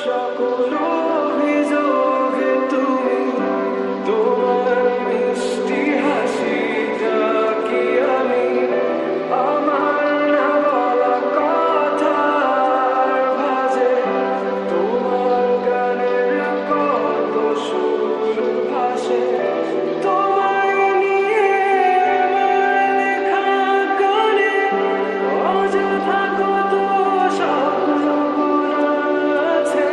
সকল অভিযোগে তুমি তোমার মিষ্টি হাসিটা কি আমি আমার না বলা কথার ভাঁজে তোমার গানের কত সুর ভাসে তোমায় নিয়ে আমার লেখা গানে অযথা কত স্বপ্ন বোনা আছে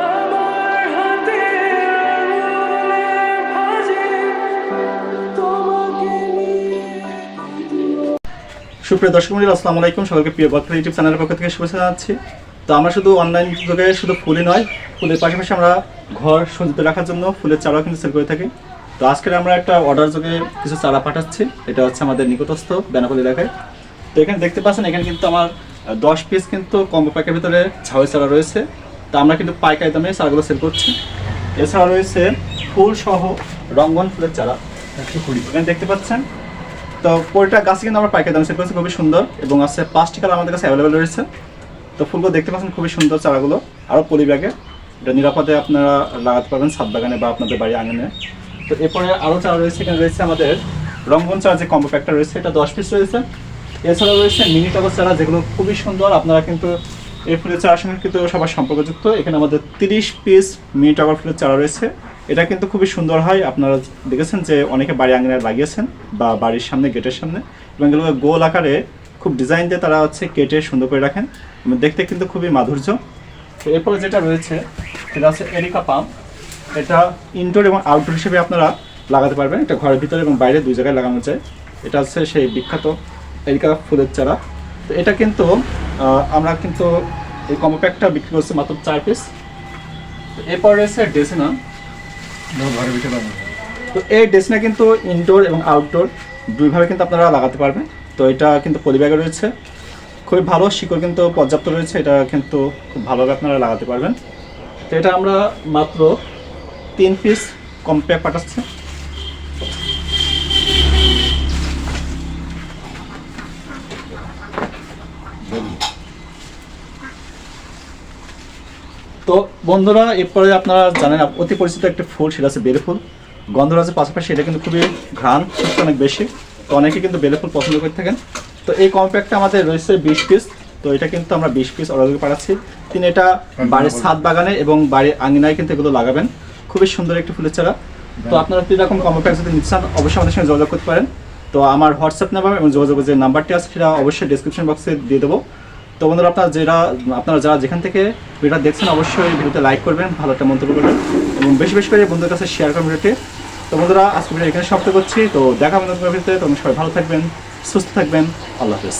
আমার হাতে আঙুলের ভাঁজে তোমাকে নিয়ে। সুপ্রিয় দর্শক মণ্ডলী, আসসালামু আলাইকুম। সকলকে প্রিয় বটফুল ইউটিউব চ্যানেলের পক্ষ থেকে শুভেচ্ছা জানাচ্ছি। তো আমরা শুধু অনলাইন যুগে শুধু ফুলই নয়, ফুলের পাশাপাশি আমরা ঘর সজ্জিত রাখার জন্য ফুলের চারাও কিন্তু সেল করে থাকি। তো আজকে আমরা একটা অর্ডার যোগে কিছু চারা পাঠাচ্ছি। এটা হচ্ছে আমাদের নিকটস্থ বেনাপোল এলাকায়। তো এখানে দেখতে পাচ্ছেন, এখানে কিন্তু আমার 10 পিস কিন্তু কম্বো প্যাকের ভিতরে ঝাউ চারা রয়েছে। তো আমরা কিন্তু পাইকারি দামে চারাগুলো সেল করছি। এছাড়া রয়েছে ফুল সহ রঙ্গন ফুলের চারা, এখানে দেখতে পাচ্ছেন। তো প্রতিটা গাছে কিন্তু আমরা পাইকারি দামে সেল করছি, খুবই সুন্দর এবং আছে 5টি কালার আমাদের কাছে অ্যাভেলেবেল রয়েছে। তো ফুলগুলো দেখতে পাচ্ছেন, খুবই সুন্দর চারাগুলো, আরও পলি ব্যাগে এটা নিরাপদে আপনারা লাগাতে পারবেন ছাদ বাগানে বা আপনাদের বাড়ি আঙিনে। তো এরপরে আরও চারা রয়েছে, এখানে রয়েছে আমাদের রঙ্গন চারা, যে কম্বো প্যাকটা রয়েছে এটা 10 পিস রয়েছে। এছাড়াও রয়েছে মিনি টগর চারা, যেগুলো খুবই সুন্দর। আপনারা কিন্তু এই ফুলের চারার সঙ্গে কিন্তু সবার সম্পর্কযুক্ত। এখানে আমাদের 30 পিস মিনি টগর ফুলের চারা রয়েছে। এটা কিন্তু খুবই সুন্দর হয়, আপনারা দেখেছেন যে অনেকে বাড়ি আঙিনায় লাগিয়েছেন বা বাড়ির সামনে গেটের সামনে, এবং এগুলো গোল আকারে খুব ডিজাইন দিয়ে তারা হচ্ছে কেটে সুন্দর করে রাখেন, দেখতে কিন্তু খুবই মাধুর্য। তো এরপরে যেটা রয়েছে সেটা হচ্ছে এরিকা পাম। এটা ইনডোর এবং আউটডোর হিসেবে আপনারা লাগাতে পারবেন। এটা ঘরের ভিতরে এবং বাইরে দুই জায়গায় লাগানো যায়। এটা হচ্ছে সেই বিখ্যাত এরিকা ফুলের চারা। তো এটা কিন্তু আমরা কিন্তু এই কম্বো প্যাকটা বিক্রি করছি মাত্র 4 পিস। তো এরপর রয়েছে ডেসিনা। তো এই ডেসিনা কিন্তু ইনডোর এবং আউটডোর দুইভাবে কিন্তু আপনারা লাগাতে পারবেন। তো এটা কিন্তু পলি ব্যাগে রয়েছে, খুবই ভালো, শিকড় কিন্তু পর্যাপ্ত রয়েছে, এটা কিন্তু খুব ভালোভাবে আপনারা লাগাতে পারবেন। তো এটা আমরা মাত্র 3 পিস কম্বো প্যাক পাঠাচ্ছি। তো বন্ধুরা, এরপরে আপনারা জানেন অতি পরিচিত একটা ফুল, সেটা হচ্ছে বেলে ফুল। গন্ধরাজের পাশাপাশি এটা কিন্তু খুবই ঘ্রাণ অনেক বেশি, তো অনেকে কিন্তু বেলে ফুল পছন্দ করে থাকেন। তো এই কম্প্যাক্টটা আমাদের রয়েছে 20 পিস। তো এটা কিন্তু আমরা 20 পিস অর্ডার পাঠাচ্ছি। তিনি এটা বাড়ির ছাদ বাগানে এবং বাড়ির আঙিনায় কিন্তু এগুলো লাগাবেন, খুবই সুন্দর একটি ফুলের চারা। তো আপনারা এরকম কম্প্যাক্ট যদি নিতে চান অবশ্যই আমাদের সঙ্গে যোগাযোগ করতে পারেন। তো আমার হোয়াটসঅ্যাপ নাম্বার এবং যোগাযোগের যে নাম্বারটি আছে সেটা অবশ্যই ডেসক্রিপশন বক্সে দিয়ে দেবো। তো বন্ধুরা, আপনারা যারা যেখান থেকে ভিডিওটা দেখছেন অবশ্যই ভিডিওতে লাইক করবেন, ভালো একটা মন্তব্য করবেন এবং বেশি বেশি করে বন্ধুদের কাছে শেয়ার করবেন ভিডিওটি। তো বন্ধুরা, আজকে ভিডিও এখানে সমাপ্ত করছি। তো দেখা হবে নতুন ভিডিওতে। তোমরা সবাই ভালো থাকবেন, সুস্থ থাকবেন। আল্লাহ হাফেজ।